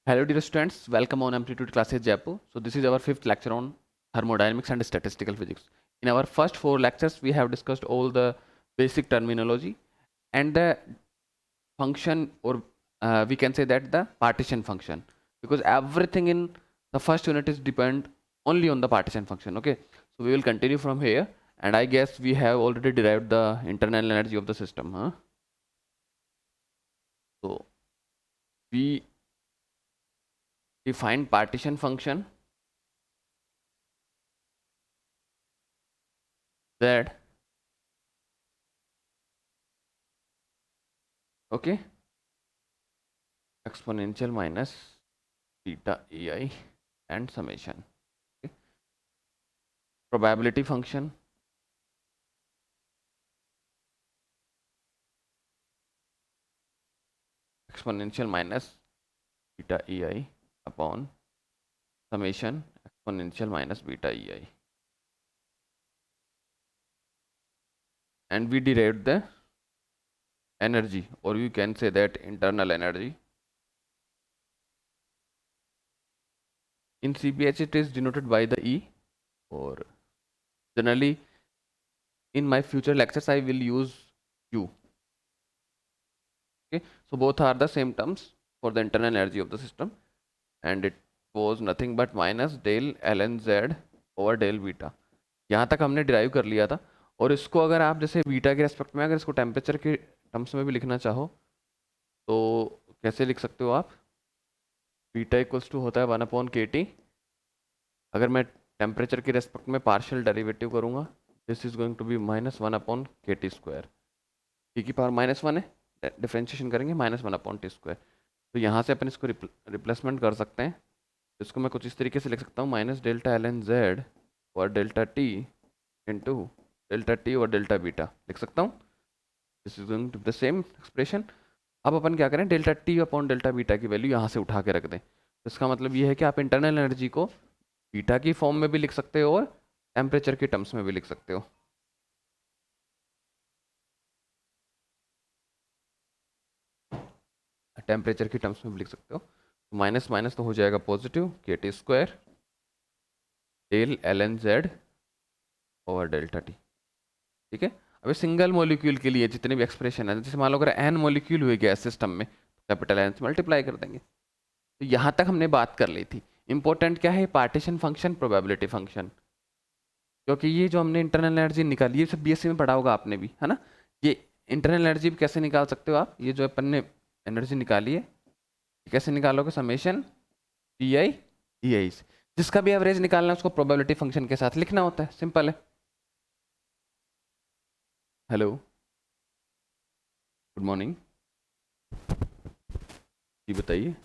Hello dear students, welcome on Amplitude Classes Jaipur. So this is our fifth lecture on thermodynamics and statistical physics. In our first four lectures, we have discussed all the basic terminology and the function, or we can say that the partition function, because everything in the first unit is depend only on the partition function. Okay, so we will continue from here, and I guess we have already derived the internal energy of the system. So we define partition function that, okay, exponential minus beta ei and summation. Okay. Probability function exponential minus beta ei upon summation exponential minus beta ei, and we derived the energy, or you can say that internal energy. In CPH it is denoted by the E, or generally in my future lectures I will use U. Okay, so both are the same terms for the internal energy of the system, and it was nothing but minus del ln z over del beta. यहाँ तक हमने derive कर लिया था, और इसको अगर आप जैसे बीटा के रेस्पेक्ट में अगर इसको टेम्परेचर के टर्म्स में भी लिखना चाहो तो कैसे लिख सकते हो आप? बीटा इक्वल्स टू होता है 1/kT। अगर मैं टेम्परेचर के रेस्पेक्ट में पार्शियल डेरिवेटिव करूँगा, this is going to be -1/kT²। T की पावर -1 है, डिफ्रेंशिएशन करेंगे -1/t²। तो यहाँ से अपन इसको रिप्लेसमेंट कर सकते हैं। इसको मैं कुछ इस तरीके से लिख सकता हूँ, minus delta L N Z और delta T into delta T और डेल्टा बीटा लिख सकता हूँ। This is going to the same expression. अब अपन क्या करें, delta T upon delta beta की वैल्यू यहाँ से उठा के रख दें। तो इसका मतलब ये है कि आप इंटरनल एनर्जी को बीटा की फॉर्म में भी लिख सकते हो और टेम्परेचर के टर्म्स में भी लिख सकते हो। टेम्परेचर की टर्म्स में भी लिख सकते हो। तो माइनस माइनस तो हो जाएगा positive, K T square del L N Z over delta T. ठीक है। अभी सिंगल मॉलिक्यूल के लिए जितने भी एक्सप्रेशन है, जैसे मान लो अगर एन मॉलिक्यूल हुए गैस सिस्टम में, कैपिटल एन से मल्टीप्लाई कर देंगे। तो यहाँ तक हमने बात कर ली थी। इंपॉर्टेंट क्या है? Partition function, probability function. क्योंकि ये जो हमने इंटरनल एनर्जी निकाली, ये सब बीएससी में पढ़ा होगा आपने भी, है ना? ये इंटरनल एनर्जी कैसे निकाल सकते हो आप? ये जो अपन ने एनर्जी निकाली है, कैसे निकालोगे? समेशन पी आई ई आई से। जिसका भी एवरेज निकालना है उसको प्रोबेबिलिटी फंक्शन के साथ लिखना होता है, सिंपल है। हेलो, गुड मॉर्निंग, जी बताइए।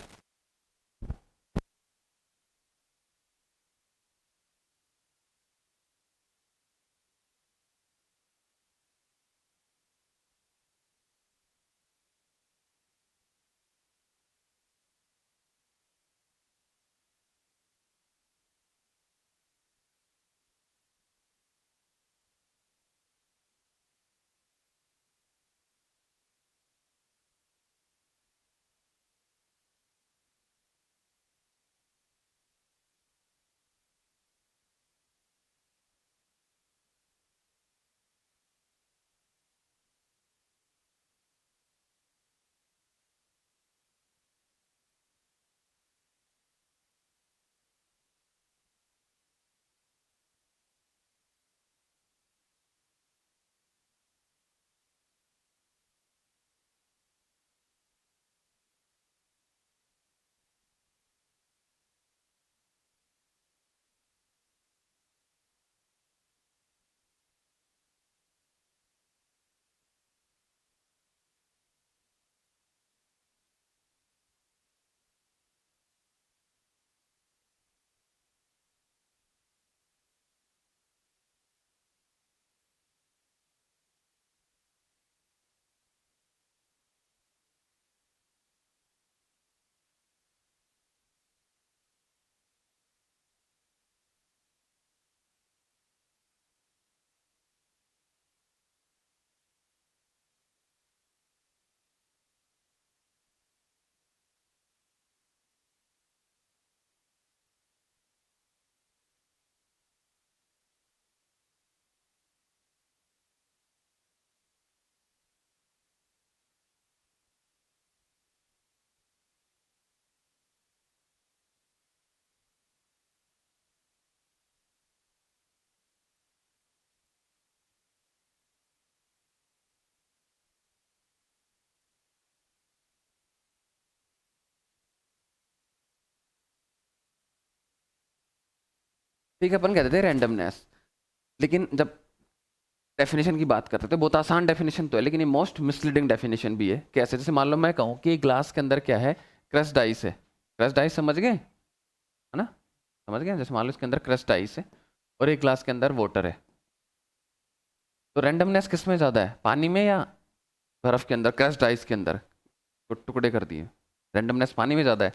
ठीक है, अपन कहते थे रैंडमनेस, लेकिन जब डेफिनेशन की बात करते थे, बहुत आसान डेफिनेशन तो है, लेकिन ये मोस्ट मिसलीडिंग डेफिनेशन भी है। कैसे? जैसे मान लो मैं कहूँ कि ग्लास के अंदर क्या है, क्रस्ड आइस है। क्रस्ड आइस समझ गए, है ना? समझ गए? जैसे मान लो इसके अंदर क्रस्ड आइस है और एक ग्लास के अंदर वाटर है, तो रैंडमनेस किस में ज़्यादा है, पानी में या बर्फ के अंदर, क्रस्ड आइस के अंदर तो टुकड़े कर दिए, रैंडमनेस पानी में ज़्यादा है।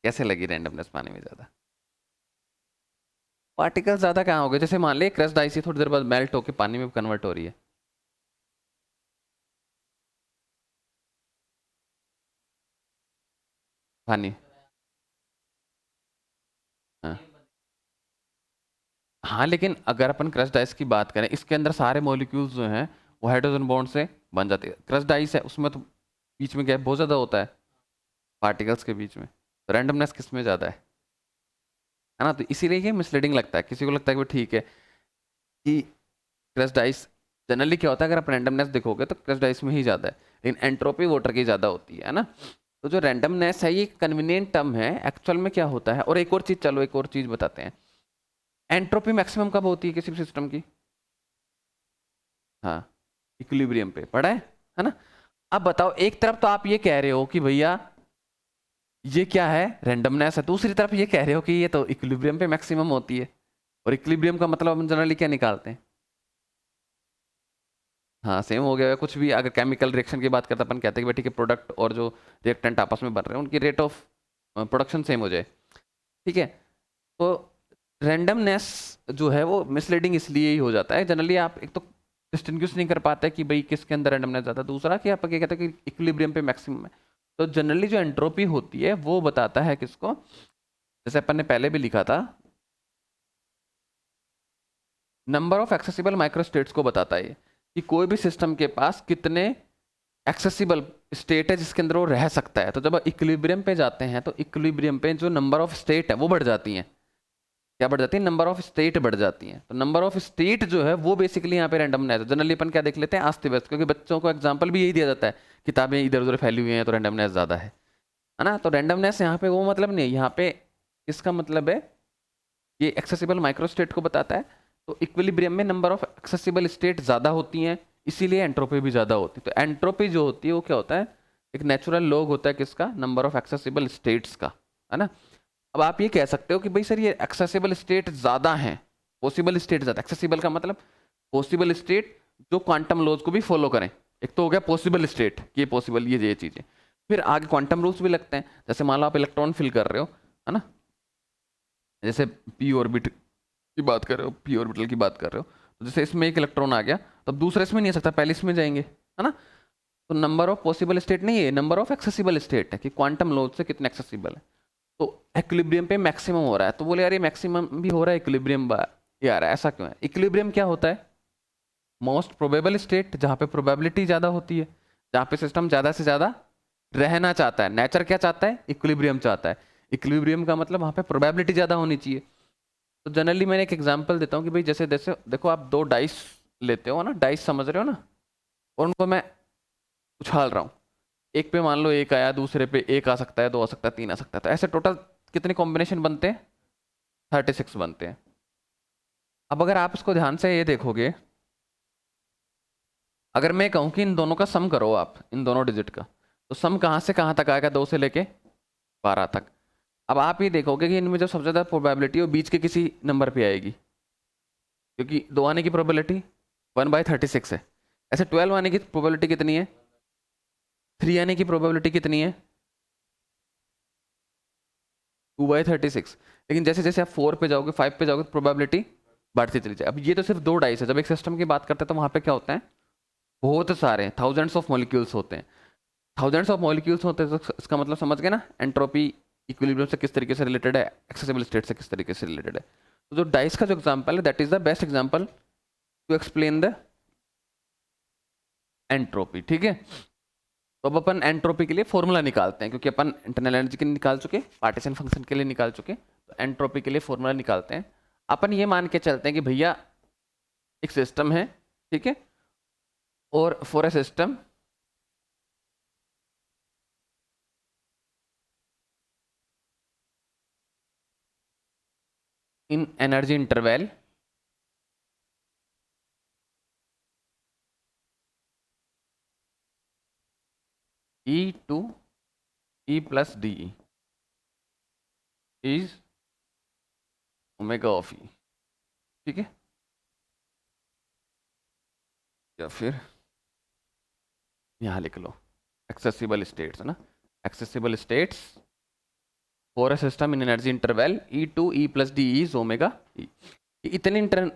कैसे लगी रैंडमनेस पानी में ज़्यादा? पार्टिकल ज़्यादा कहाँ हो गए? जैसे मान ले क्रस्ड आइस ही थोड़ी देर बाद मेल्ट होकर पानी में कन्वर्ट हो रही है। पानी, हाँ। हाँ, लेकिन अगर अपन क्रस्ड आइस की बात करें, इसके अंदर सारे मॉलिक्यूल्स जो हैं वो हाइड्रोजन बॉन्ड से बन जाते हैं। क्रस्ड आइस है, उसमें तो बीच में गैप बहुत ज़्यादा होता है पार्टिकल्स के बीच में, तो रैंडमनेस किस में ज़्यादा है ना? तो इसीलिए ये मिसलीडिंग लगता है, किसी को लगता है कि ठीक है कि क्रस्ड आइस, जनरली क्या होता है अगर आप रैंडमनेस देखोगे तो क्रस्ड आइस में ही ज़्यादा है, लेकिन एंट्रोपी वाटर की ज़्यादा होती है ना? तो जो रैंडमनेस है ये कन्वीनियंट टर्म है, एक्चुअल में क्या होता है। और एक और चीज़, चलो एक और चीज़ बताते हैं, एंट्रोपी मैक्सिमम कब होती है किसी भी सिस्टम की? हाँ, इक्विलिब्रियम पे पढ़ा है ना? अब बताओ, एक तरफ तो आप ये कह रहे हो कि भैया ये क्या है, रैंडमनेस है, दूसरी तरफ ये कह रहे हो कि ये तो इक्विलिब्रियम पे मैक्सिमम होती है। और इक्विलिब्रियम का मतलब हम जनरली क्या निकालते हैं? हाँ, सेम हो गया है। कुछ भी अगर केमिकल रिएक्शन की बात करते हैं, अपन कहते हैं कि भाई ठीक है, प्रोडक्ट और जो रिएक्टेंट आपस में बन रहे हैं उनकी रेट ऑफ प्रोडक्शन सेम हो जाए, ठीक है? तो रैंडमनेस जो है वो मिसलीडिंग इसलिए ही हो जाता है जनरली, आप एक तो डिस्टिंग्विश नहीं कर पाते कि भाई किसके अंदर रैंडमनेस ज़्यादा, दूसरा कि आप क्या कहते हैं कि इक्विलिब्रियम पे मैक्सिमम है। तो जनरली जो एंट्रोपी होती है वो बताता है किसको, जैसे अपन ने पहले भी लिखा था, नंबर ऑफ एक्सेसिबल माइक्रोस्टेट्स को बताता है ये, कि कोई भी सिस्टम के पास कितने एक्सेसिबल स्टेट है जिसके अंदर वो रह सकता है। तो जब इक्विलिब्रियम पे जाते हैं तो इक्विलिब्रियम पे जो नंबर ऑफ स्टेट है वो बढ़ जाती हैं। क्या बढ़ जाती है? नंबर ऑफ स्टेट बढ़ जाती हैं। तो नंबर ऑफ स्टेट जो है वो बेसिकली यहाँ पे रैंडमनेस है। जनरली अपन क्या देख लेते हैं, आस्ते व्यस्त, क्योंकि बच्चों को एग्जाम्पल भी यही दिया जाता है, किताबें इधर उधर फैली हुई हैं तो रैंडमनेस ज़्यादा है ना? तो रैंडमनेस यहाँ पे वो मतलब नहीं है, यहाँ पे इसका मतलब है ये एक्सेसिबल माइक्रोस्टेट को बताता है। तो इक्विलिब्रियम में नंबर ऑफ एक्सेसिबल स्टेट ज़्यादा होती हैं, इसीलिए एंट्रोपी भी ज़्यादा होती है। तो एंट्रोपी जो होती है वो क्या होता है, एक नेचुरल लॉग होता है किसका, नंबर ऑफ एक्सेसिबल स्टेट्स का, है ना? अब आप ये कह सकते हो कि भाई सर ये एक्सेसिबल स्टेट ज़्यादा हैं, पॉसिबल स्टेट ज़्यादा। एक्सेसिबल का मतलब पॉसिबल स्टेट जो क्वांटम लॉज को भी फॉलो करें। एक तो हो गया पॉसिबल स्टेट, ये पॉसिबल, ये चीज़ें, फिर आगे क्वांटम रूल्स भी लगते हैं। जैसे मान लो आप इलेक्ट्रॉन फिल कर रहे हो, है ना? जैसे पी ऑर्बिट की बात कर रहे हो, पी ऑर्बिटल की बात कर रहे हो, तो जैसे इसमें एक इलेक्ट्रॉन आ गया तो अब दूसरे इसमें नहीं आ सकता, पहले इसमें जाएंगे, है ना? तो नंबर ऑफ पॉसिबल स्टेट नहीं है, नंबर ऑफ एक्सेसिबल स्टेट है कि क्वांटम लॉज से कितने एक्सेसिबल है। तो इक्विलिब्रियम पे मैक्सिमम हो रहा है, तो बोले यार ये मैक्सिमम भी हो रहा है, इक्विलिब्रियम यार ऐसा क्यों है? इक्विलिब्रियम क्या होता है? मोस्ट प्रोबेबल स्टेट, जहाँ पे प्रोबेबिलिटी ज़्यादा होती है, जहाँ पे सिस्टम ज़्यादा से ज़्यादा रहना चाहता है। नेचर क्या चाहता है? इक्विलिब्रियम चाहता है। इक्विलिब्रियम का मतलब वहाँ पे प्रोबेबिलिटी ज़्यादा होनी चाहिए। तो जनरली मैंने एक एग्जांपल देता हूँ कि भाई जैसे जैसे देखो, आप दो डाइस लेते हो ना, डाइस समझ रहे हो ना, और उनको मैं उछाल रहा हूँ, एक पे मान लो एक आया, दूसरे पे एक आ सकता है, दो आ सकता है, तीन आ सकता है, तो ऐसे टोटल कितने कॉम्बिनेशन बनते हैं? 36 बनते हैं। अब अगर आप इसको ध्यान से ये देखोगे, अगर मैं कहूँ कि इन दोनों का सम करो आप, इन दोनों डिजिट का, तो सम कहाँ से कहाँ तक आएगा? 2 से लेके 12 तक। अब आप ये देखोगे कि इनमें जो सबसे ज़्यादा प्रोबेबिलिटी है वो बीच के किसी नंबर पे आएगी, क्योंकि 2 आने की प्रोबेबिलिटी 1/36 है। ऐसे 12 आने की प्रोबेबिलिटी कितनी है? 3 आने की प्रोबेबिलिटी कितनी है? 2/36। लेकिन जैसे जैसे आप 4 पे जाओगे, 5 पे जाओगे, तो प्रोबेबिलिटी बढ़ती चली जाए। अब ये तो सिर्फ दो डाइस है, जब एक सिस्टम की बात करते हैं तो वहाँ पे क्या होता है, बहुत सारे थाउजेंड्स ऑफ मॉलिक्यूल्स होते हैं। थाउजेंड्स ऑफ मॉलिक्यूल्स होते हैं, तो इसका मतलब समझ गए ना, एंट्रोपी इक्विलिब्रियम से किस तरीके से रिलेटेड है, एक्सेसिबल स्टेट से किस तरीके से रिलेटेड है। तो जो डाइस का जो एग्जांपल है, that is the best example to explain the entropy, ठीक है? तो अब अपन एंट्रोपी के लिए फॉर्मूला निकालते हैं, क्योंकि अपन इंटरनल एनर्जी के लिए निकाल चुके, पार्टीशन फंक्शन के लिए निकाल चुके, तो एंट्रोपी के लिए फॉर्मूला निकालते हैं। अपन ये मान के चलते हैं कि भैया एक सिस्टम है, ठीक है, और for a system in energy interval E to E plus dE is omega of E, ठीक है। या फिर यहाँ लिख लो एक्सेसिबल स्टेट्स, है ना, accessible states for a system in energy interval E to E plus D is omega E। इतने इंटर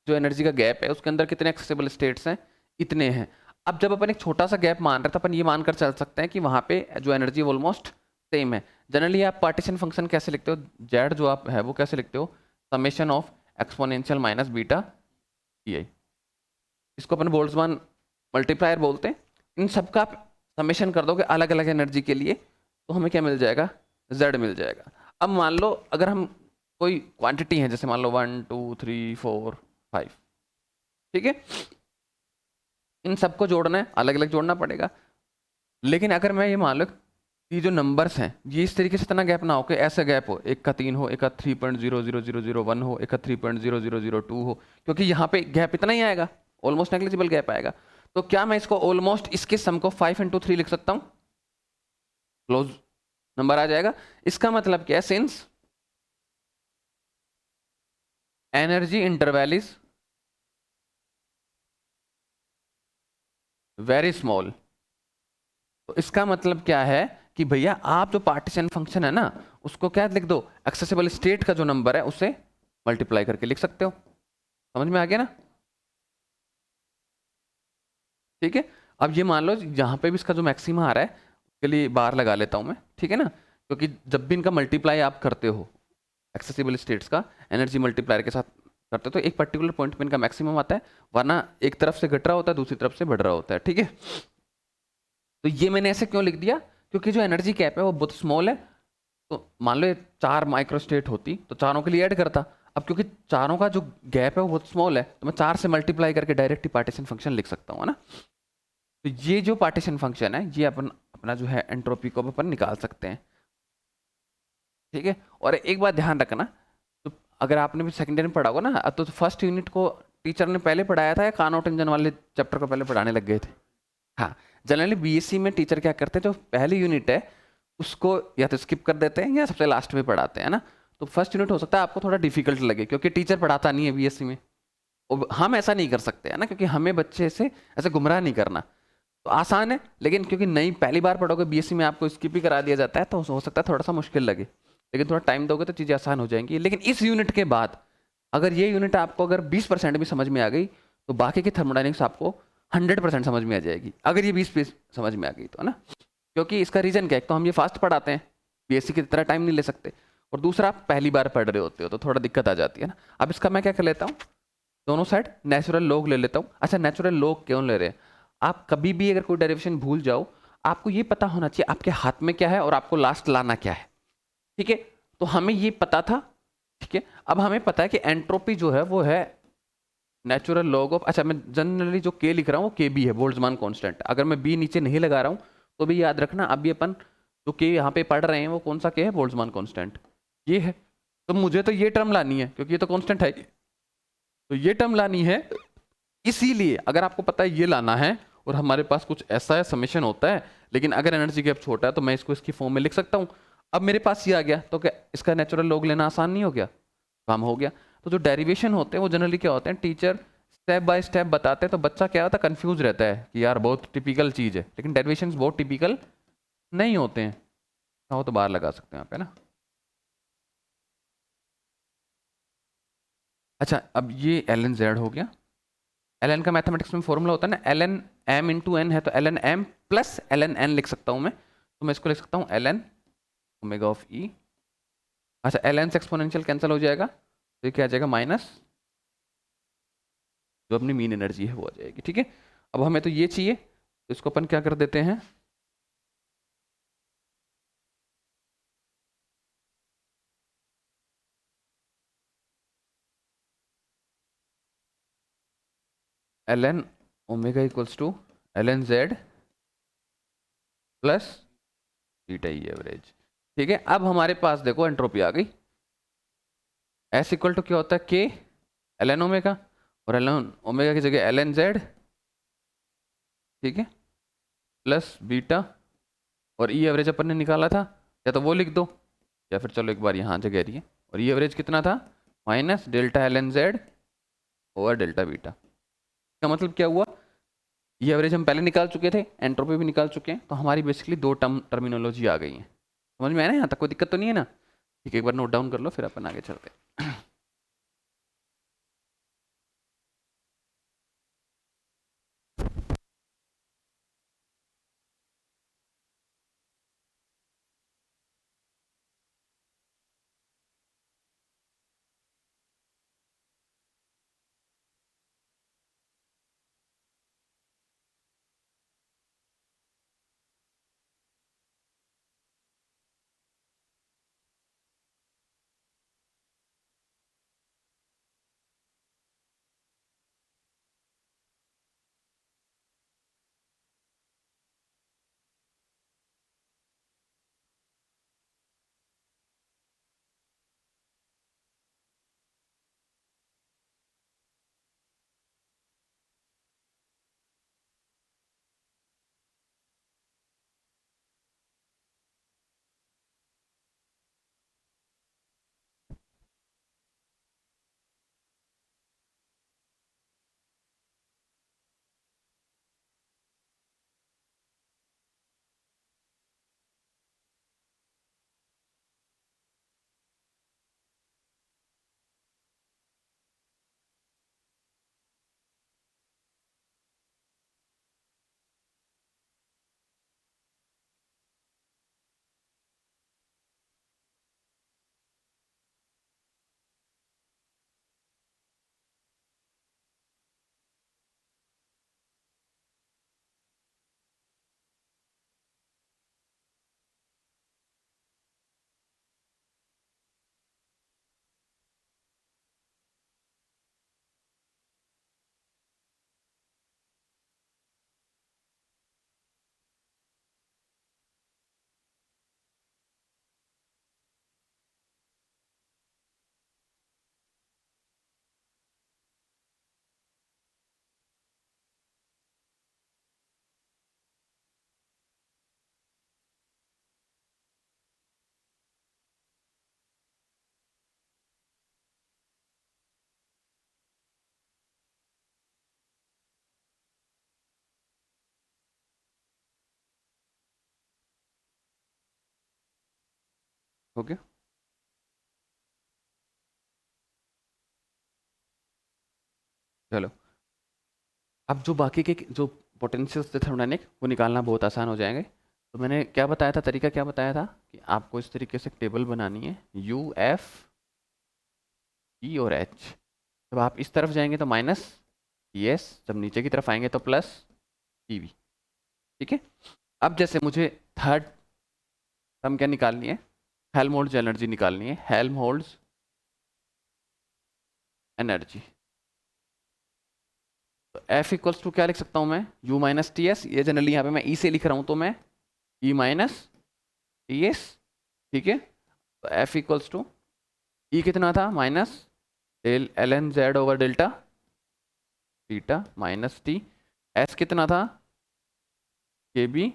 जो एनर्जी का गैप है उसके अंदर कितने एक्सेसिबल स्टेट्स हैं, इतने हैं। अब जब अपन एक छोटा सा गैप मान रहे हैं तो अपन ये मानकर चल सकते हैं कि वहाँ पे जो एनर्जी ऑलमोस्ट सेम है। जनरली आप पार्टीशन फंक्शन कैसे लिखते हो, जेड जो आप है वो कैसे लिखते हो, summation of exponential minus beta ई, इसको अपन बोल्ट्जमान मल्टीप्लायर बोलते हैं। इन सब का आप समेशन कर दोगे अलग अलग एनर्जी के लिए तो हमें क्या मिल जाएगा, z मिल जाएगा। अब मान लो अगर हम कोई क्वांटिटी है, जैसे मान लो 1 2 3 4 5, ठीक है, इन सबको जोड़ना है, अलग अलग जोड़ना पड़ेगा। लेकिन अगर मैं ये मान लो ये जो नंबर्स हैं ये इस तरीके से इतना गैप ना हो कि ऐसा गैप हो, एक का 3 हो, एक का 3.00001 हो, एक का 3.0002 हो, क्योंकि यहाँ पे गैप इतना ही आएगा, ऑलमोस्ट नेग्लिजिबल गैप आएगा। तो क्या मैं इसको ऑलमोस्ट इसके सम को 5 into 3 लिख सकता हूँ, क्लोज नंबर आ जाएगा। इसका मतलब क्या है, since energy interval is very small, तो इसका मतलब क्या है कि भैया आप जो पार्टीशन फंक्शन है ना उसको क्या लिख दो, एक्सेसिबल स्टेट का जो नंबर है उसे मल्टीप्लाई करके लिख सकते हो। समझ में आ गया ना, ठीक है। अब ये मान लो यहाँ पे भी इसका जो मैक्सिमा आ रहा है उसके लिए बार लगा लेता हूँ मैं, ठीक है ना, क्योंकि जब भी इनका मल्टीप्लाई आप करते हो एक्सेसिबल स्टेट्स का एनर्जी मल्टीप्लायर के साथ करते हो तो एक पर्टिकुलर पॉइंट पे इनका मैक्सिमम आता है, वरना एक तरफ से घट रहा होता है दूसरी तरफ से बढ़ रहा होता है, ठीक है। तो ये मैंने ऐसे क्यों लिख दिया, क्योंकि जो एनर्जी कैप है वो बहुत स्मॉल है। तो मान लो ये 4 माइक्रोस्टेट होती तो चारों के लिए ऐड करता, अब क्योंकि चारों का जो गैप है वो बहुत स्मॉल है तो मैं 4 से मल्टीप्लाई करके डायरेक्ट पार्टीशन फंक्शन लिख सकता हूँ, है ना। तो ये जो पार्टीशन फंक्शन है ये अपन अपना जो है एंट्रोपी को अपन निकाल सकते हैं, ठीक है। और एक बात ध्यान रखना, तो अगर आपने भी सेकेंडरी में पढ़ा होगा ना तो फर्स्ट यूनिट को टीचर ने पहले पढ़ाया था या कार्नोट इंजन वाले चैप्टर को पहले पढ़ाने लग गए थे। हाँ, जनरली बीएससी में टीचर क्या करते हैं, जो पहली यूनिट है उसको या तो स्किप कर देते हैं या सबसे लास्ट में पढ़ाते हैं ना। तो फर्स्ट यूनिट हो सकता है आपको थोड़ा डिफिकल्ट लगे क्योंकि टीचर पढ़ाता नहीं है बीएससी में। और हम ऐसा नहीं कर सकते है ना, क्योंकि हमें बच्चे से ऐसे गुमराह नहीं करना। तो आसान है, लेकिन क्योंकि नई पहली बार पढ़ोगे बीएससी में आपको स्किप ही करा दिया जाता है तो हो सकता है थोड़ा सा मुश्किल लगे, लेकिन थोड़ा टाइम दोगे तो चीज़ें आसान हो जाएंगी। लेकिन इस यूनिट के बाद अगर ये यूनिट आपको अगर 20% भी समझ में आ गई तो बाकी की थर्मोडायनेमिक्स आपको 100% समझ में आ जाएगी, अगर ये 20 समझ में आ गई तो, है ना। क्योंकि इसका रीजन क्या है, तो हम ये फास्ट पढ़ाते हैं, बीएससी की तरह टाइम नहीं ले सकते, और दूसरा आप पहली बार पढ़ रहे होते हो तो थोड़ा दिक्कत आ जाती है ना। अब इसका मैं क्या कर लेता हूँ, दोनों साइड नेचुरल लॉग ले लेता हूँ। अच्छा, नेचुरल लॉग क्यों ले रहे हैं, आप कभी भी अगर कोई डेरिवेशन भूल जाओ आपको ये पता होना चाहिए आपके हाथ में क्या है और आपको लास्ट लाना क्या है, ठीक है। तो हमें ये पता था, ठीक है। अब हमें पता है कि एंट्रोपी जो है वो है नेचुरल लॉग ऑफ, अच्छा मैं जनरली जो के लिख रहा हूँ वो के बी है, बोल्ट्जमान कांस्टेंट। अगर मैं बी नीचे नहीं लगा रहा हूँ तो भी याद रखना अभी अपन जो के यहाँ पे पढ़ रहे हैं वो कौन सा के है, बोल्ट्जमान कांस्टेंट ये है। तो मुझे तो ये टर्म लानी है क्योंकि ये तो कांस्टेंट है, तो ये टर्म लानी है। इसीलिए अगर आपको पता है ये लाना है और हमारे पास कुछ ऐसा है समेशन होता है, लेकिन अगर एनर्जी गैप छोटा है तो मैं इसको इसकी फॉर्म में लिख सकता हूँ। अब मेरे पास ये आ गया तो क्या इसका नेचुरल लॉग लेना आसान नहीं हो गया, काम हो गया। तो जो डेरिवेशन होते हैं वो जनरली क्या होते हैं, टीचर स्टेप बाय स्टेप बताते हैं तो बच्चा क्या होता है, कंफ्यूज रहता है कि यार बहुत टिपिकल चीज़ है, लेकिन डेरिवेशन बहुत टिपिकल नहीं होते हैं। हो तो बाहर लगा सकते हैं आप, है ना। अच्छा, अब ये एल एन जेड हो गया। एल एन का मैथमेटिक्स में फॉर्मूला होता है ना, L N M into N है तो L N M plus L N N लिख सकता हूँ मैं, तो मैं इसको लिख सकता हूँ एल एन ओमेगा ऑफ ई। अच्छा, एल एन से एक्सपोनेंशियल कैंसिल हो जाएगा तो ये क्या आ जाएगा, माइनस जो अपनी मीन एनर्जी है वो आ जाएगी, ठीक है। अब हमें तो ये चाहिए तो इसको अपन क्या कर देते हैं, L N omega equals to L N Z plus beta E average, ठीक है। अब हमारे पास देखो एंट्रोपी आ गई, एस इक्वल टू क्या होता है, के एल एन ओमेगा, और एल एन ओमेगा की जगह एल एन जेड, ठीक है, प्लस बीटा, और ई एवरेज अपन ने निकाला था, या तो वो लिख दो, या फिर चलो एक बार यहाँ जगह रही है, और ई एवरेज कितना था, minus delta L N Z over delta beta. इसका मतलब क्या हुआ, ई एवरेज हम पहले निकाल चुके थे, एंट्रोपी भी निकाल चुके हैं, तो हमारी बेसिकली दो टर्मिनोलॉजी आ गई है। समझ में आया ना, यहाँ तक कोई दिक्कत तो नहीं है ना? ठीक है, एक बार नोट डाउन कर लो, फिर अपन आगे चलते हैं। ओके, चलो अब जो बाकी के जो पोटेंशियल्स थे थर्मोडायनेमिक, वो निकालना बहुत आसान हो जाएंगे। तो मैंने क्या बताया था, तरीका क्या बताया था, कि आपको इस तरीके से टेबल बनानी है, यू एफ ई और एच। जब आप इस तरफ जाएंगे तो माइनस टी एस, जब नीचे की तरफ आएंगे तो प्लस टी वी, ठीक है। अब जैसे मुझे थर्ड टर्म क्या निकालनी है, हेल्महोल्ट्ज एनर्जी निकालनी है, हेल्महोल्ट्ज एनर्जी। तो एफ इक्वल्स टू क्या लिख सकता हूँ मैं, यू माइनस टी एस, ये जनरली यहाँ पे मैं ई से लिख रहा हूँ, तो मैं ई माइनस टी एस, ठीक है। तो एफ इक्वल्स टू ई कितना था, minus del L N Z over delta beta minus T, S कितना था, K B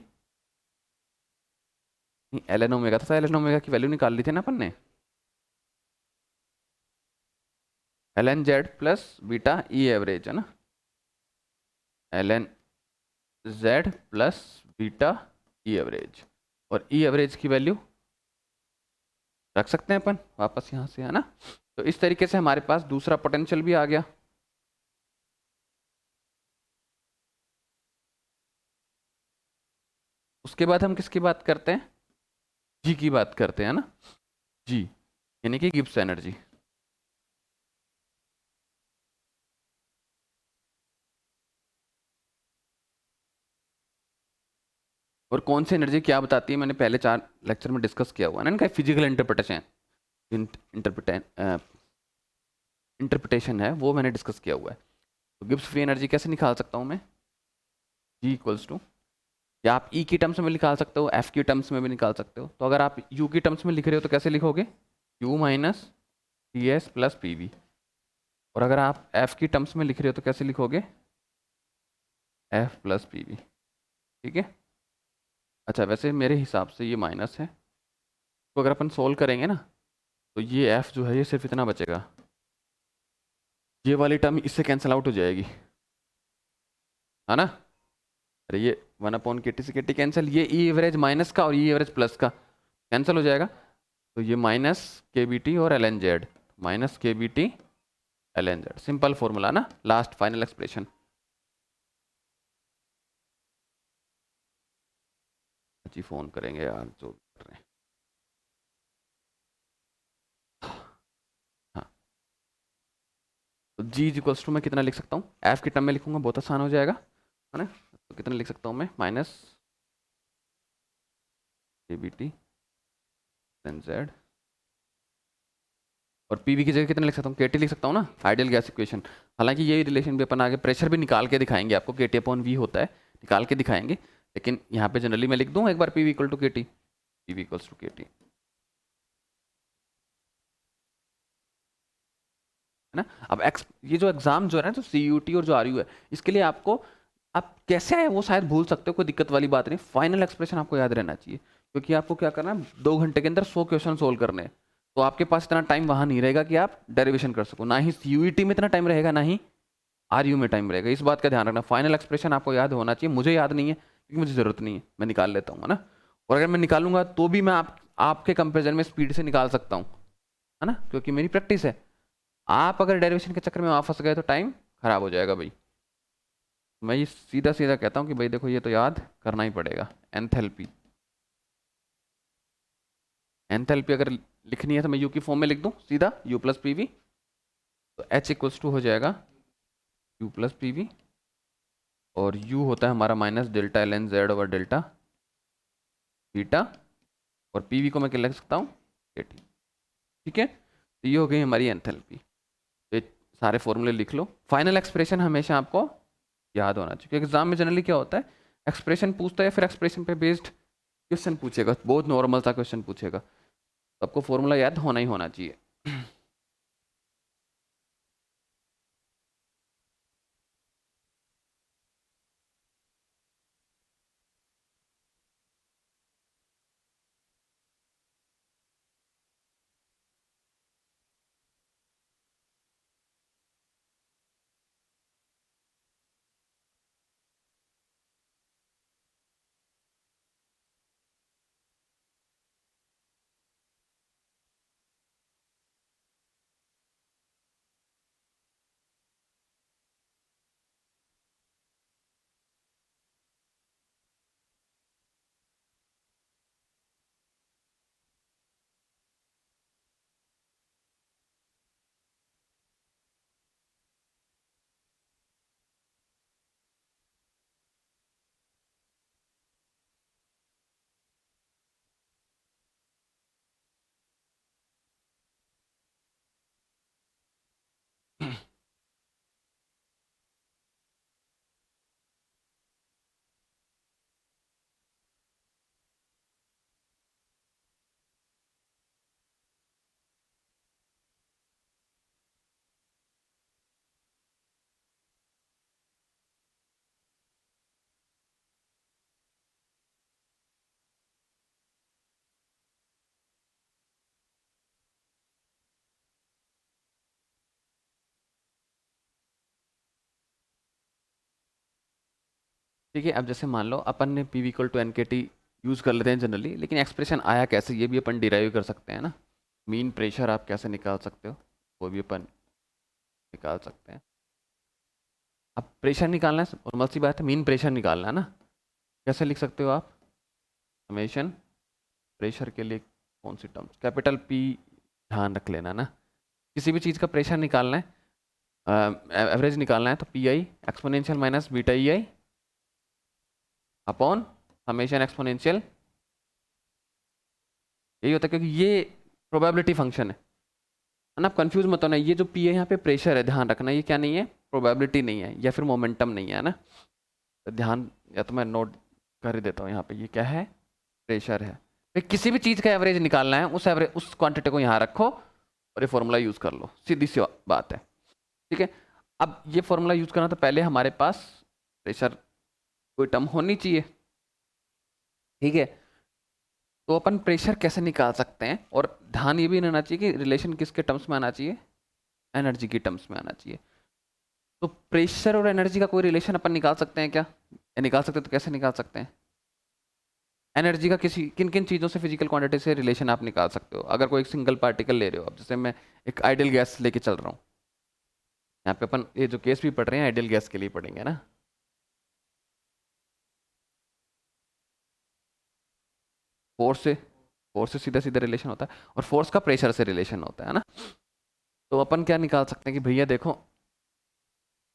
L N omega था, एल एन ओमेगा की वैल्यू निकाल ली थी ना अपन ने, L N Z plus beta E average है ना, L N Z plus beta E average, और ई एवरेज की वैल्यू रख सकते हैं अपन वापस यहाँ से, है ना। तो इस तरीके से हमारे पास दूसरा पोटेंशियल भी आ गया। उसके बाद हम किसकी बात करते हैं, जी की बात करते हैं ना, जी यानी कि गिब्स एनर्जी। और कौन सी एनर्जी क्या बताती है, मैंने पहले 4 लेक्चर में डिस्कस किया हुआ है ना, इनका फिजिकल इंटरप्रिटेशन इंटरप्रिटेशन है, वो मैंने डिस्कस किया हुआ है। तो गिब्स फ्री एनर्जी कैसे निकाल सकता हूँ मैं, जी इक्वल्स टू, या आप ई की टर्म्स में निकाल सकते हो, एफ की टर्म्स में भी निकाल सकते हो। तो अगर आप यू की टर्म्स में लिख रहे हो तो कैसे लिखोगे, you minus T S plus P V. और अगर आप एफ की टर्म्स में लिख रहे हो तो कैसे लिखोगे, एफ प्लस पी वी, ठीक है। अच्छा वैसे मेरे हिसाब से ये माइनस है, तो अगर अपन सोल्व करेंगे ना तो ये एफ जो है ये सिर्फ इतना बचेगा, ये वाली टर्म इससे कैंसिल आउट हो जाएगी, है ना। अरे ये 1/KT से KT कैंसिल, ये ई एवरेज माइनस का और ई एवरेज प्लस का कैंसिल हो जाएगा, तो ये माइनस के बी टी और L N Z, minus K B T L N Z, simple formula ना, लास्ट फाइनल एक्सप्रेशन। जी फोन करेंगे यार जो भी कर रहे हैं। हाँ तो जी इक्वल्स टू मैं कितना लिख सकता हूँ, एफ की टर्म में लिखूंगा बहुत आसान हो जाएगा, है ना। तो कितना लिख सकता हूँ मैं, minus K B T N Z, और पीवी की जगह कितना लिख सकता हूँ, केटी लिख सकता हूँ ना, आइडियल गैस इक्वेशन। हालांकि ये रिलेशन भी अपन आगे प्रेशर भी निकाल के दिखाएंगे आपको, केटी अपॉन वी होता है, निकाल के दिखाएंगे, लेकिन यहाँ पे जनरली मैं लिख दूँ एक बार PV equal to KT, PV equals to KT, है ना। अब एक्स ये जो एग्जाम जो है ना, जो सी यू टी और जो आर यू है, इसके लिए आपको आप कैसे आए वो शायद भूल सकते हो, कोई दिक्कत वाली बात नहीं, फाइनल एक्सप्रेशन आपको याद रहना चाहिए, क्योंकि आपको क्या करना है, 2 घंटे के अंदर 100 क्वेश्चन सोल्व करने हैं, तो आपके पास इतना टाइम वहां नहीं रहेगा कि आप डेरिवेशन कर सको, ना ही यूईटी में इतना टाइम रहेगा, ना ही आर यू में टाइम रहेगा। इस बात का ध्यान रखना, फाइनल एक्सप्रेशन आपको याद होना चाहिए, मुझे याद नहीं है क्योंकि मुझे जरूरत नहीं है, मैं निकाल लेता हूँ, है ना। और अगर मैं निकालूंगा तो भी मैं आपके कंपेरिजन में स्पीड से निकाल सकता हूँ, है ना, क्योंकि मेरी प्रैक्टिस है। आप अगर डेरिवेशन के चक्कर में वहां फंस गए तो टाइम खराब हो जाएगा भाई। मैं ये सीधा सीधा कहता हूँ कि भाई देखो ये तो याद करना ही पड़ेगा, एंथैल्पी। एंथैल्पी अगर लिखनी है तो मैं यू की फॉर्म में लिख दूँ सीधा, यू प्लस पी वी, तो एच इक्वल्स टू हो जाएगा यू प्लस पी वी, और यू होता है हमारा minus delta L N Z over delta beta, और पी वी को मैं क्या लिख सकता हूँ, के टी, ठीक है। तो ये हो गई हमारी एंथैल्पी। ये सारे फॉर्मूले लिख लो, फाइनल एक्सप्रेशन हमेशा आपको याद होना चाहिए, क्योंकि एग्जाम में जनरली क्या होता है, एक्सप्रेशन पूछता है, फिर एक्सप्रेशन पे बेस्ड क्वेश्चन पूछेगा, बहुत नॉर्मल सा क्वेश्चन पूछेगा, तो आपको फॉर्मूला याद होना ही होना चाहिए। ठीक है, अब जैसे मान लो अपन ने P V equal to N K T use कर लेते हैं जनरली, लेकिन एक्सप्रेशन आया कैसे ये भी अपन डिराइव कर सकते हैं ना। मीन प्रेशर आप कैसे निकाल सकते हो, वो भी अपन निकाल सकते हैं। अब प्रेशर निकालना है, नॉर्मल सी बात है, मीन प्रेशर निकालना है ना। कैसे लिख सकते हो आप, समेशन प्रेशर के लिए कौन सी टर्म्स, कैपिटल पी ध्यान रख लेना ना। किसी भी चीज़ का प्रेशर निकालना है, एवरेज निकालना है, तो P I exponential minus beta E I upon summation exponential, यही होता है, क्योंकि ये प्रोबेबिलिटी फंक्शन है ना। आप कंफ्यूज मत होना, ये जो पी है यहाँ पे प्रेशर है, ध्यान रखना, ये क्या नहीं है, प्रोबेबिलिटी नहीं है या फिर मोमेंटम नहीं है ना। तो ध्यान, या तो मैं नोट कर ही देता हूँ यहाँ पे, ये क्या है, प्रेशर है। फिर किसी भी चीज़ का एवरेज निकालना है, उस एवरेज उस क्वांटिटी को यहाँ रखो, और ये फॉर्मूला यूज़ कर लो, सीधी सी बात है। ठीक है, अब ये फॉर्मूला यूज़ करना तो पहले हमारे पास प्रेशर कोई टर्म होनी चाहिए। ठीक है, तो अपन प्रेशर कैसे निकाल सकते हैं, और ध्यान ये भी रहना चाहिए कि रिलेशन किसके टर्म्स में आना चाहिए, एनर्जी की टर्म्स में आना चाहिए। तो प्रेशर और एनर्जी का कोई रिलेशन अपन निकाल सकते हैं क्या? निकाल सकते हैं तो कैसे निकाल सकते हैं? एनर्जी का किसी किन किन चीज़ों से, फिजिकल क्वांटिटी से रिलेशन आप निकाल सकते हो? अगर कोई एक सिंगल पार्टिकल ले रहे हो, अब जैसे मैं एक आइडियल गैस लेके चल रहा हूँ, यहाँ पे अपन ये जो केस भी पढ़ रहे हैं आइडियल गैस के लिए पढ़ेंगे ना। फोर्स से सीधा सीधा रिलेशन होता है, और फोर्स का प्रेशर से रिलेशन होता है ना। तो अपन क्या निकाल सकते हैं कि भैया देखो,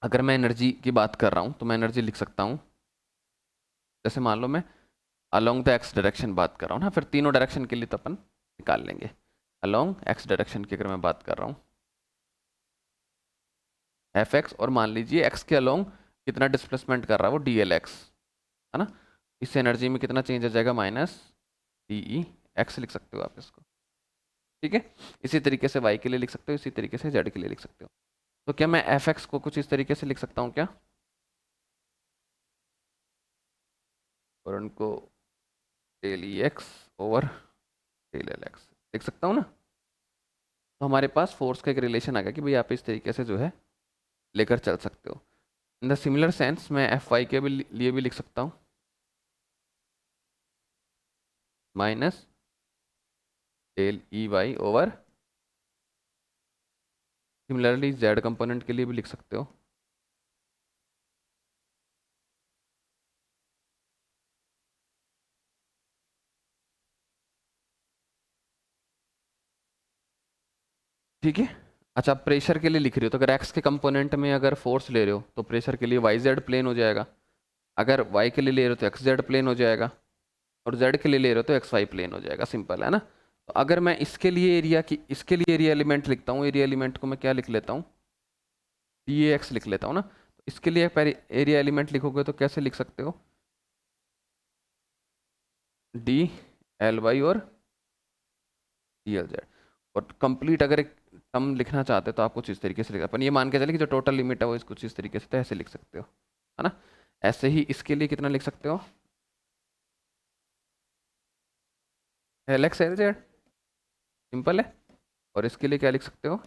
अगर मैं एनर्जी की बात कर रहा हूँ तो मैं एनर्जी लिख सकता हूँ, जैसे मान लो मैं अलोंग द एक्स डायरेक्शन बात कर रहा हूँ ना, फिर तीनों डायरेक्शन के लिए तो अपन निकाल लेंगे। अलोंग एक्स डायरेक्शन की अगर मैं बात कर रहा हूँ एफ एक्स, और मान लीजिए एक्स के अलोंग कितना डिस्प्लेसमेंट कर रहा है वो डी एल एक्स, है ना। इससे एनर्जी में कितना चेंज आ जाएगा, माइनस डी ई एक्स लिख सकते हो आप इसको। ठीक है, इसी तरीके से वाई के लिए लिख सकते हो, इसी तरीके से जेड के लिए लिख सकते हो। तो क्या मैं एफ एक्स को कुछ इस तरीके से लिख सकता हूँ क्या, और उनको del E X over del L X लिख सकता हूँ ना। तो हमारे पास फोर्स का एक रिलेशन आ गया कि भाई आप इस तरीके से जो है लेकर चल सकते हो। इन द सिमिलर सेंस मैं एफ वाई के भी लिए भी लिख सकता हूँ, minus del E Y over, similarly Z component के लिए भी लिख सकते हो, ठीक है। अच्छा, प्रेशर के लिए लिख रहे हो तो अगर एक्स के कंपोनेंट में अगर फोर्स ले रहे हो तो प्रेशर के लिए वाई जेड प्लेन हो जाएगा, अगर वाई के लिए ले रहे हो तो एक्स जेड प्लेन हो जाएगा, और जेड के लिए ले रहे हो तो एक्स वाई प्लेन हो जाएगा। सिंपल है ना। तो अगर मैं इसके लिए एरिया एलिमेंट लिखता हूँ, एरिया एलिमेंट को मैं क्या लिख लेता हूँ, डी ए एक्स लिख लेता हूँ ना। तो इसके लिए एरिया एलिमेंट लिखोगे तो कैसे लिख सकते हो, डी एल वाई और डी एल जेड। और कंप्लीट अगर एक टर्म लिखना चाहते हो तो आप कुछ इस तरीके से लिखा, अपन ये मान के चले कि जो टोटल लिमिट है वो इस कुछ इस तरीके से, तो ऐसे लिख सकते हो, है ना। ऐसे ही इसके लिए कितना लिख सकते हो, L x L Z, simple है। और इसके लिए क्या लिख सकते हो,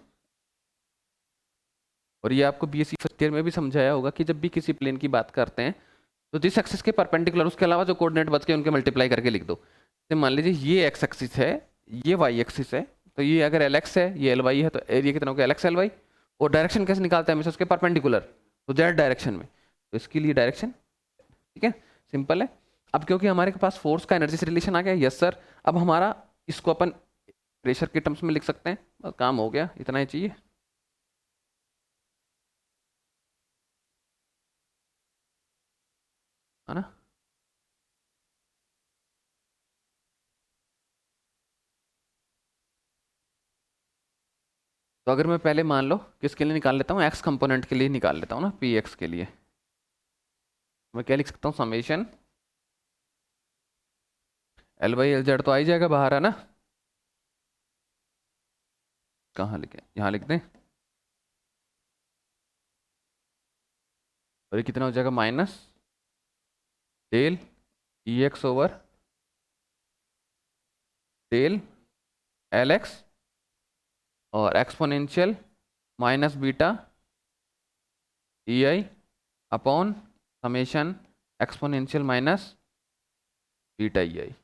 और ये आपको बीएससी फर्स्ट ईयर में भी समझाया होगा कि जब भी किसी प्लेन की बात करते हैं तो जिस एक्सिस के परपेंडिकुलर उसके अलावा जो कोऑर्डिनेट बच के उनके मल्टीप्लाई करके लिख दो। तो मान लीजिए ये एक्स एक्सिस है, ये वाई एक्सिस है, तो ये अगर एल एक्स है, ये एल वाई है, तो एरिया कितना हो गया, एल एक्स एल वाई। और डायरेक्शन कैसे निकालते हैं हमेशा, उसके परपेंडिकुलर, तो जेड डायरेक्शन में, तो इसके लिए डायरेक्शन। ठीक है, सिंपल है। अब क्योंकि हमारे पास फोर्स का एनर्जी से रिलेशन आ गया, यस सर, अब हमारा इसको अपन प्रेशर के टर्म्स में लिख सकते हैं, बस काम हो गया, इतना ही चाहिए, है ना। तो अगर मैं पहले मान लो किसके लिए निकाल लेता हूँ, एक्स कंपोनेंट के लिए निकाल लेता हूँ ना, पी एक्स के लिए मैं क्या लिख सकता हूँ, summation L by L Z तो आ ही जाएगा बाहर, है ना। कहाँ लिखे, यहाँ लिख दें, और ये कितना हो जाएगा, minus del E X over del L X, और exponential minus beta E I upon summation exponential minus beta E I.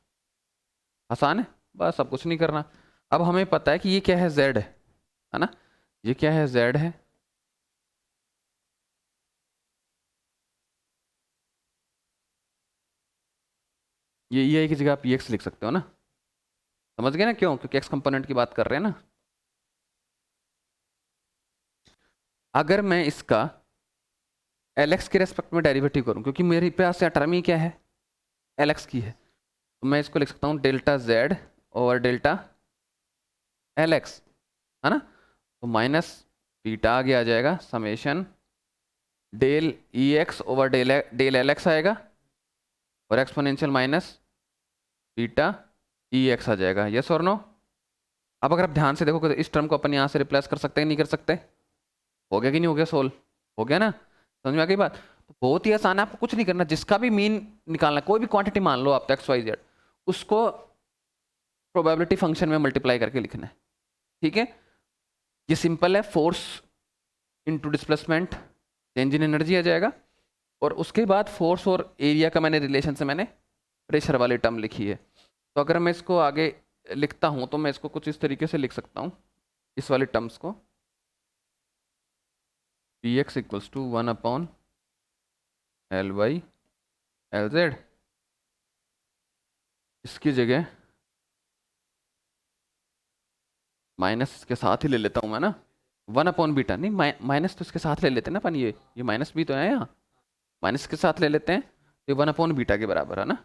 आसान है, बस अब कुछ नहीं करना। अब हमें पता है कि ये क्या है, जेड है ना, ये क्या है, जेड है। ये ई आई की जगह आप ई एक्स लिख सकते हो ना, समझ गए ना क्यों, क्योंकि एक्स कंपोनेंट की बात कर रहे हैं ना। अगर मैं इसका एल एक्स के रेस्पेक्ट में डेरिवेटिव करूं, क्योंकि मेरे पास टर्म ही क्या है, एल एक्स की है, तो मैं इसको लिख सकता हूँ delta Z over delta L X, है ना। तो माइनस बीटा आगे आ जाएगा, summation del E X over del del L X आएगा, और exponential minus beta E X आ जाएगा, यस और नो। अब अगर आप ध्यान से देखो, इस टर्म को अपन यहाँ से रिप्लेस कर सकते हैं नहीं कर सकते? हो गया कि नहीं हो गया सोल्व? हो गया ना? समझ में आ गई बात? तो बहुत ही आसान है, आपको कुछ नहीं करना, जिसका भी मीन निकालना है, कोई भी क्वांटिटी मान लो आप एक्स वाई जेड, उसको प्रोबेबिलिटी फंक्शन में मल्टीप्लाई करके लिखना है। ठीक है, ये सिंपल है, force into displacement change in energy आ जाएगा। और उसके बाद फोर्स और एरिया का मैंने रिलेशन से मैंने प्रेशर वाली टर्म लिखी है। तो अगर मैं इसको आगे लिखता हूँ तो मैं इसको कुछ इस तरीके से लिख सकता हूँ, इस वाली टर्म्स को, P X equals to 1/L/Lz। इसकी जगह माइनस इसके साथ ही ले लेता हूँ मैं ना, 1/बीटा, नहीं माइनस तो इसके साथ ले लेते हैं ना अपन, ये माइनस भी तो है यहाँ, माइनस के साथ ले लेते हैं, तो ये 1/बीटा के बराबर है ना।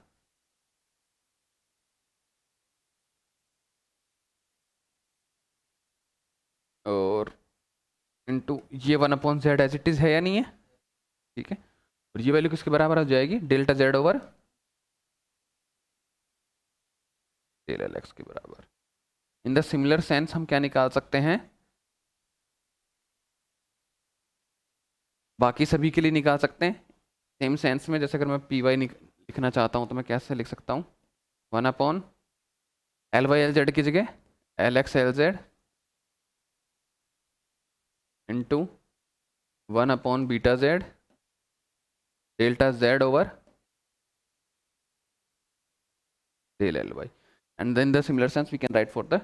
और इनटू ये 1/z एज इट इज है या नहीं है? ठीक है, और ये वैल्यू किसके बराबर हो जाएगी? Delta Z over del L X के बराबर। इन द सिमिलर सेंस हम क्या निकाल सकते हैं? बाकी सभी के लिए निकाल सकते हैं सेम सेंस में। जैसे अगर मैं पी वाई लिखना चाहता हूँ तो मैं कैसे लिख सकता हूँ? 1/L/Lz की जगह Lx/Lz इंटू 1/बीटा z delta z over del L Y. And then the similar sense we can write for the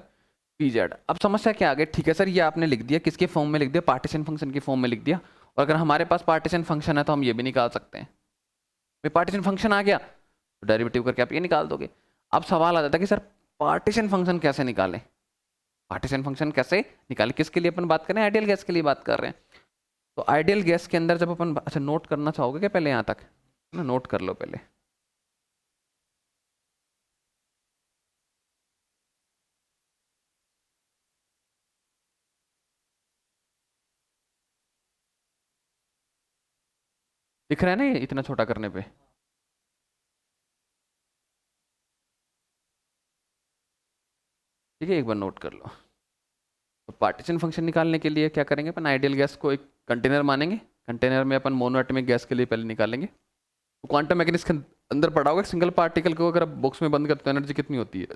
P Z. अब समस्या क्या आ गई? ठीक है सर, ये आपने लिख दिया, किसके फॉर्म में लिख दिया? पार्टीशन फंक्शन की फॉर्म में लिख दिया। और अगर हमारे पास पार्टीशन फंक्शन है तो हम ये भी निकाल सकते हैं। भाई पार्टीशन फंक्शन आ गया तो डेरिवेटिव करके आप ये निकाल दोगे। अब सवाल आ जाता है कि सर पार्टीशन फंक्शन कैसे निकालें? पार्टीशन फंक्शन कैसे निकालें? किसके लिए अपन बात कर रहे हैं? आइडियल गैस के लिए बात कर रहे हैं। तो आइडियल गैस के अंदर जब अपन, अच्छा नोट करना चाहोगे क्या पहले यहाँ तक? ना नोट कर लो पहले। दिख रहा है ना ये इतना छोटा करने पे? ठीक है, एक बार नोट कर लो। तो पार्टीशन फंक्शन निकालने के लिए क्या करेंगे अपन? आइडियल गैस को एक कंटेनर मानेंगे, कंटेनर में अपन मोनो एटॉमिक गैस के लिए पहले निकालेंगे। तो क्वांटम मैकेनिक्स के अंदर पढ़ा होगा, सिंगल पार्टिकल को अगर आप बॉक्स में बंद करते हो एनर्जी कितनी होती है?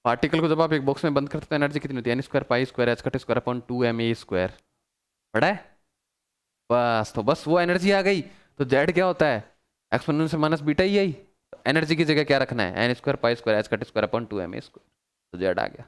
पार्टिकल को जब आप एक बॉक्स में बंद करते हो एनर्जी कितनी होती है? N square pi square H cut square upon 2 ma square. पढ़ा है? बस, तो बस वो एनर्जी आ गई। तो जेड क्या होता है? एक्सपोनेंशियल माइनस बीटा ही आई। एनर्जी की जगह क्या रखना है? N square pi square H cut square upon 2 ma square. तो जेड आ गया।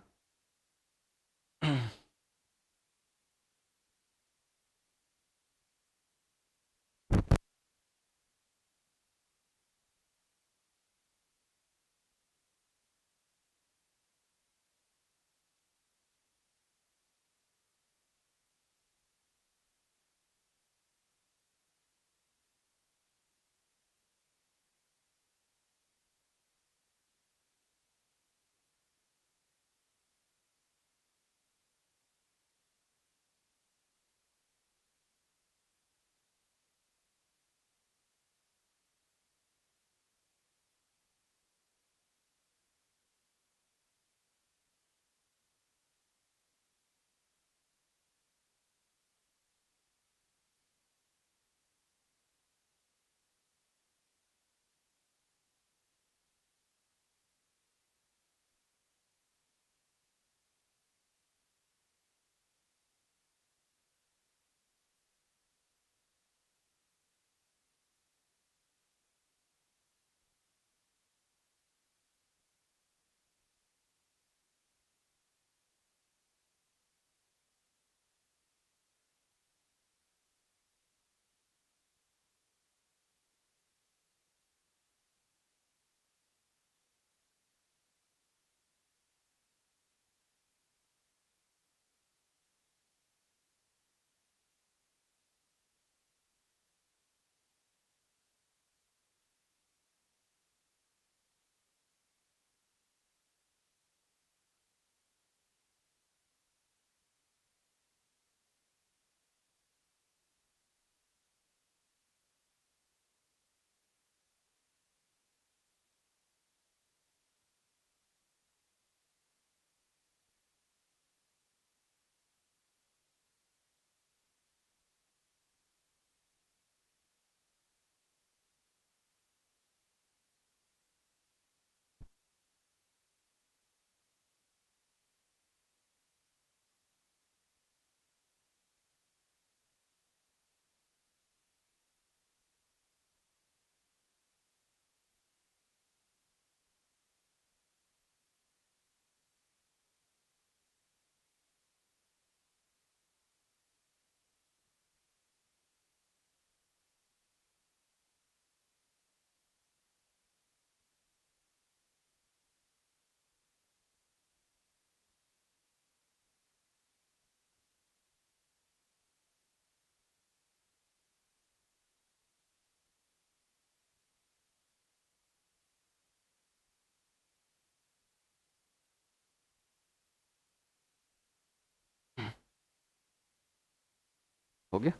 हो गया,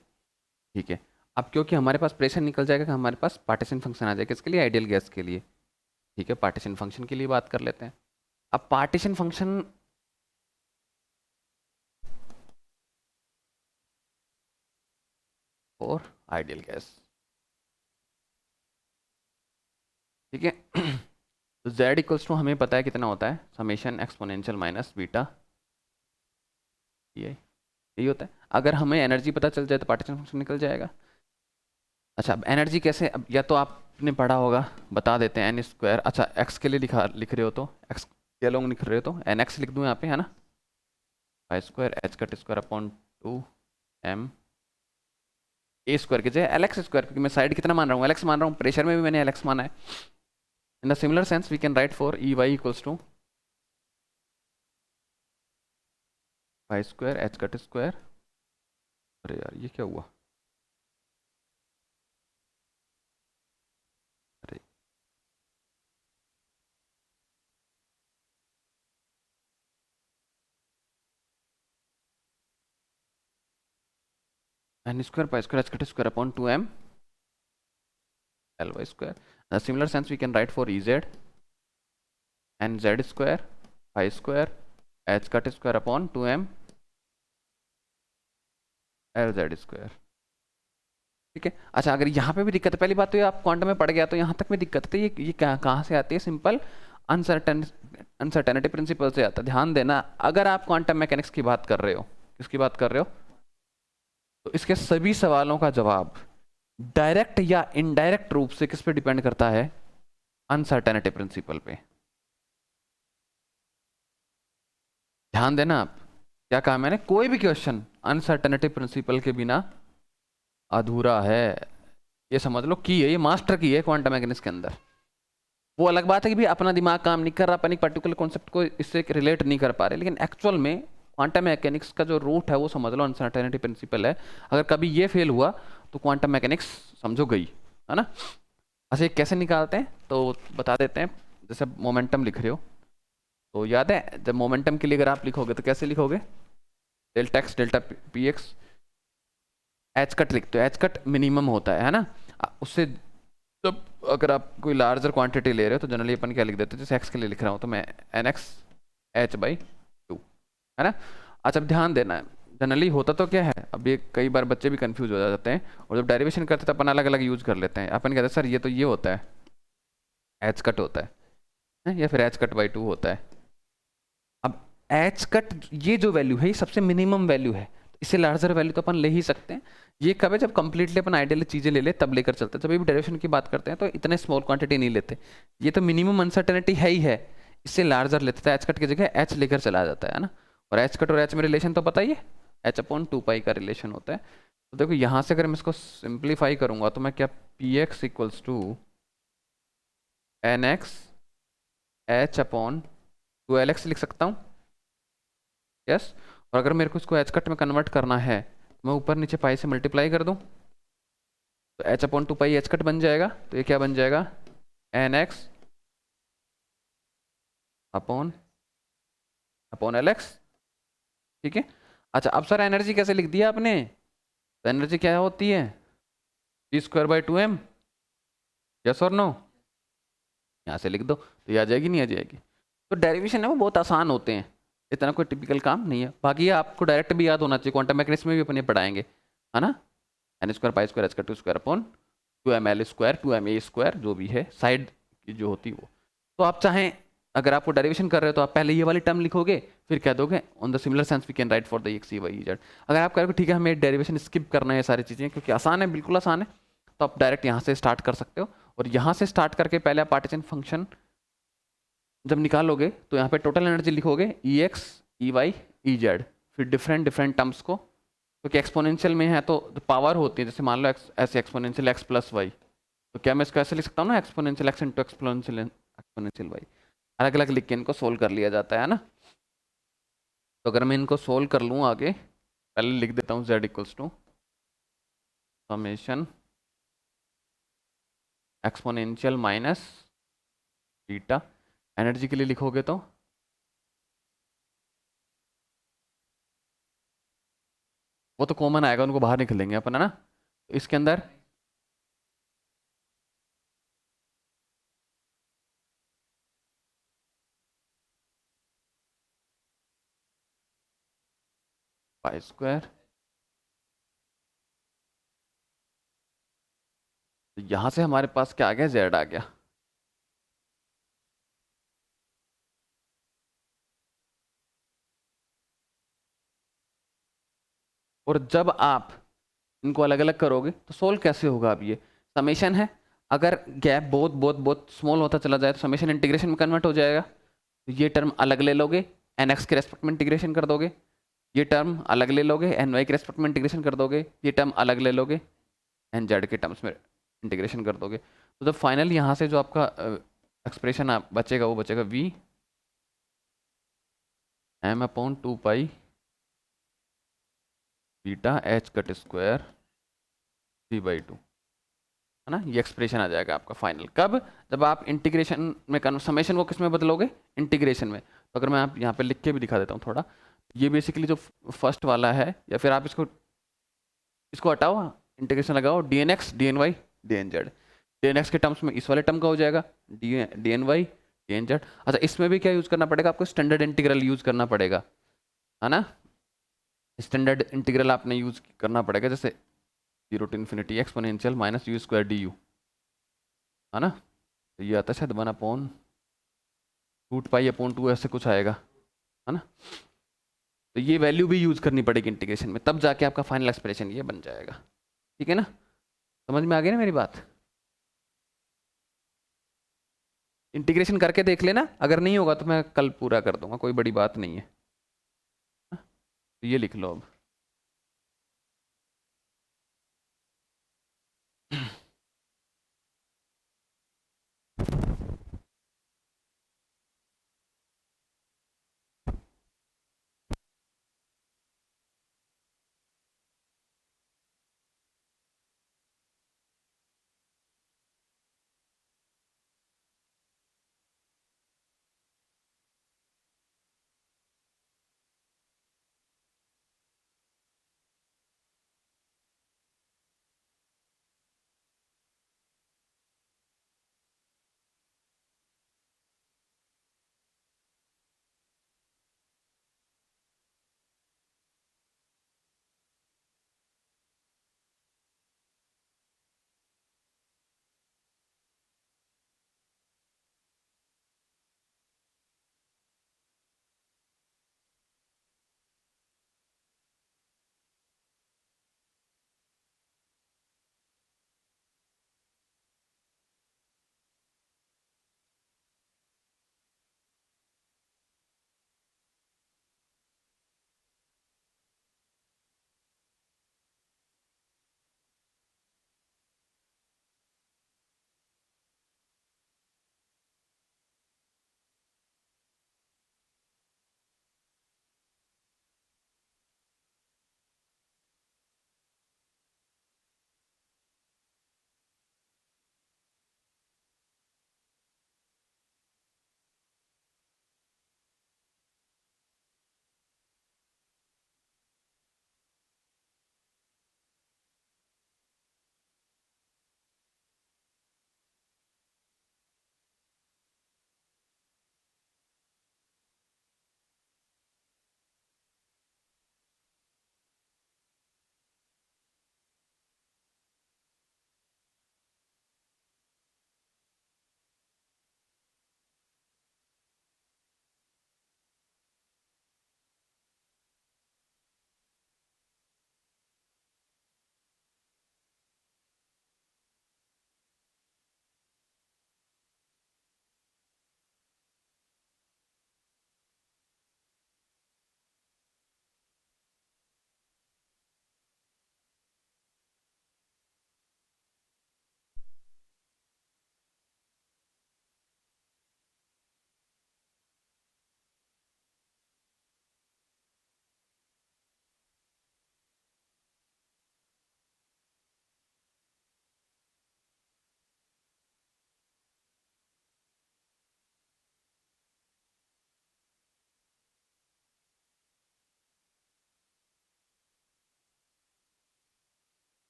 ठीक है। अब क्योंकि हमारे पास प्रेशर निकल जाएगा, हमारे पास पार्टीशन फंक्शन आ जाएगा, किसके लिए, आइडियल गैस के लिए। ठीक है, पार्टीशन फंक्शन के लिए बात कर लेते हैं। अब पार्टीशन फंक्शन और आइडियल गैस, ठीक है। तो z इक्वल्स टू हमें पता है कितना होता है, समेशन एक्सपोनेंशियल माइनस बीटा, ये यही होता है। अगर हमें एनर्जी पता चल जाए तो पार्टीशन फंक्शन निकल जाएगा। अच्छा, अब एनर्जी कैसे, अब या तो आपने पढ़ा होगा, बता देते हैं, एन स्क्वायर, अच्छा एक्स के लिए लिख रहे हो तो एक्स के लोग लिख रहे हो तो एन एक्स लिख दूँ यहाँ पे, है ना, Y square H cut square upon 2m A square की जगह एल एक्स स्क्वायर, क्योंकि मैं साइड कितना मान रहा हूँ, एल एक्स मान रहा हूँ, प्रेशर में भी मैंने एल एक्स माना है। In the similar sense we can write for E Y equals to Y square H cut square, अरे यार ये क्या हुआ, अरे N square pi square H cut square upon 2m L Y square. The similar sense we can write for E Z N Z square pi square H cut square upon 2m L Z square, ठीक है। अच्छा, अगर यहाँ पे भी दिक्कत है, पहली बात तो ये आप क्वांटम में पढ़ गया तो यहाँ तक में दिक्कत है, ये कहाँ से आती है, सिंपल अनसर्टेनिटी प्रिंसिपल से आता है। ध्यान देना, अगर आप क्वांटम मैकेनिक्स की बात कर रहे हो, किसकी बात कर रहे हो, तो इसके सभी सवालों का जवाब डायरेक्ट या इनडायरेक्ट रूप से किस पे डिपेंड करता है, अनसर्टेनिटी प्रिंसिपल पे। ध्यान देना आप, क्या कहा मैंने, कोई भी क्वेश्चन अनसर्टेनिटी प्रिंसिपल के बिना अधूरा है, ये समझ लो की है, ये मास्टर की है क्वांटम मैकेनिक्स के अंदर। वो अलग बात है कि भी अपना दिमाग काम नहीं कर रहा, अपन एक पर्टिकुलर कॉन्सेप्ट को इससे रिलेट नहीं कर पा रहे, लेकिन एक्चुअल में क्वांटम मैकेनिक्स का जो रूट है वो समझ लो अनसर्टेनिटी प्रिंसिपल है। अगर कभी ये फेल हुआ तो क्वांटम मैकेनिक्स समझो गई, है ना। अच्छा, ये कैसे निकालते हैं तो बता देते हैं। जैसे मोमेंटम लिख रहे हो तो याद है, जब मोमेंटम के लिए अगर आप लिखोगे तो कैसे लिखोगे, delta x delta P x, H cut लिखते हो, एच कट मिनिमम होता है ना। उससे जब अगर आप कोई लार्जर क्वांटिटी ले रहे हो तो जनरली अपन क्या लिख देते हैं, जैसे एक्स के लिए लिख रहा हूँ तो मैं एन एक्स एच बाई 2, है ना। अच्छा, अब ध्यान देना है, जनरली होता तो क्या है, अब ये कई बार बच्चे भी कंफ्यूज हो जाते हैं, और जब डेरिवेशन करते हैं तो अपन अलग अलग यूज कर लेते हैं। अपन कहते हैं सर ये तो ये होता है, एच कट होता है, या फिर एच कट बाई 2 होता है। अब एच कट ये जो वैल्यू है ये सबसे मिनिमम वैल्यू है, इससे लार्जर वैल्यू तो अपन ले ही सकते हैं। ये कब है, जब कंप्लीटली अपन आइडियल चीजें ले ले तब लेकर चलते हैं। जब भी डेरिवेशन की बात करते हैं तो इतने स्मॉल क्वांटिटी नहीं लेते, ये तो मिनिमम अनसर्टेनिटी है ही है, इससे लार्जर लेते हैं, एच कट की जगह एच लेकर चला जाता है ना। और एच कट और एच में रिलेशन तो पता ही है, एच अपॉन 2 पाई का रिलेशन होता है। तो देखो यहाँ से अगर मैं इसको सिंप्लीफाई करूंगा तो मैं क्या, P X equals to N X H upon 2 L X लिख सकता हूँ, यस। और अगर मेरे को इसको एच कट में कन्वर्ट करना है तो मैं ऊपर नीचे पाई से मल्टीप्लाई कर दूं, तो H upon 2 pi H cut बन जाएगा, तो ये क्या बन जाएगा, N X upon upon L X, ठीक है। अच्छा, अब सर एनर्जी कैसे लिख दिया आपने, तो एनर्जी क्या होती है, P square by 2m, yes और नो, यहाँ से लिख दो तो ये आ जाएगी, नहीं आ जाएगी। तो डेरिवेशन है वो बहुत आसान होते हैं, इतना कोई टिपिकल काम नहीं है। बाकी ये आपको डायरेक्ट भी याद होना चाहिए, क्वांटम मैकेनिक्स में भी अपन ये पढ़ाएंगे, है ना। N square pi square H का 2 square upon 2m l square 2m a square, जो भी है साइड की जो होती है वो। तो आप चाहें, अगर आपको डेरिवेशन कर रहे हो तो आप पहले ये वाली टर्म लिखोगे, फिर क्या दोगे, on the similar sense we can write for the X E Y Z. अगर आप कहोगे ठीक है हमें डेरिवेशन स्किप करना है ये सारी चीज़ें क्योंकि आसान है, बिल्कुल आसान है, तो आप डायरेक्ट यहाँ से स्टार्ट कर सकते हो। और यहाँ से स्टार्ट करके पहले आप पार्टीशन फंक्शन जब निकालोगे तो यहाँ पे टोटल एनर्जी लिखोगे E X E Y E Z, फिर डिफरेंट डिफरेंट टर्म्स को, क्योंकि एक्सपोनेंशियल में है तो पावर होती है, जैसे मान लो ऐसे एक्सपोनेंशियल एक्स प्लस वाई, तो क्या मैं इसको ऐसे लिख सकता हूँ ना, exponential X into exponential Y, अलग अलग लिख के इनको सोल्व कर लिया जाता है ना। तो अगर मैं इनको सोल्व कर लूँ आगे, पहले लिख देता हूँ z equals to summation exponential minus beta, energy के लिए लिखोगे तो वो तो कॉमन आएगा, उनको बाहर निकल लेंगे अपन, है ना। तो इसके अंदर पाई स्क्वायर, तो यहाँ से हमारे पास क्या आ गया, जेड आ गया। और जब आप इनको अलग अलग करोगे तो सोल्व कैसे होगा, अब ये समेशन है, अगर गैप बहुत बहुत बहुत स्मॉल होता चला जाए तो समेशन इंटीग्रेशन में कन्वर्ट हो जाएगा। तो ये टर्म अलग ले लोगे, एन एक्स के रेस्पेक्ट में इंटीग्रेशन कर दोगे, ये टर्म अलग ले लोगे, एन वाई के रेस्पेक्ट में इंटीग्रेशन कर दोगे, ये टर्म अलग ले लोगे, एन जेड के टर्म्स में इंटीग्रेशन कर दोगे। तो जब फाइनल यहाँ से जो आपका एक्सप्रेशन बचेगा वो बचेगा वी एम अपॉन 2 पाई बीटा एच कट स्क्वायर 3/2, है ना। ये एक्सप्रेशन आ जाएगा आपका फाइनल। कब, जब आप इंटीग्रेशन में समेशन को किस में बदलोगे, इंटीग्रेशन में। तो अगर मैं आप यहाँ पे लिख के भी दिखा देता हूँ थोड़ा, ये बेसिकली जो फर्स्ट वाला है, या फिर आप इसको इसको हटाओ, इंटीग्रेशन लगाओ, d n x d n y d n z, d n x के टर्म्स में इस वाले टर्म का हो जाएगा d n y d n z. अच्छा, इसमें भी क्या यूज़ करना पड़ेगा आपको, स्टैंडर्ड इंटीग्रल यूज़ करना पड़ेगा, है ना। स्टैंडर्ड इंटीग्रल आपने यूज़ करना पड़ेगा, जैसे 0 to ∞ exponential minus you square D you, है ना। तो ये आता है शायद 1/√π/2 ऐसे कुछ आएगा, है ना। तो ये वैल्यू भी यूज़ करनी पड़ेगी इंटीग्रेशन में, तब जाके आपका फाइनल एक्सप्रेशन ये बन जाएगा। ठीक है ना, समझ में आ गई ना मेरी बात। इंटीग्रेशन करके देख लेना, अगर नहीं होगा तो मैं कल पूरा कर दूंगा, कोई बड़ी बात नहीं है। तो ये लिख लो अब।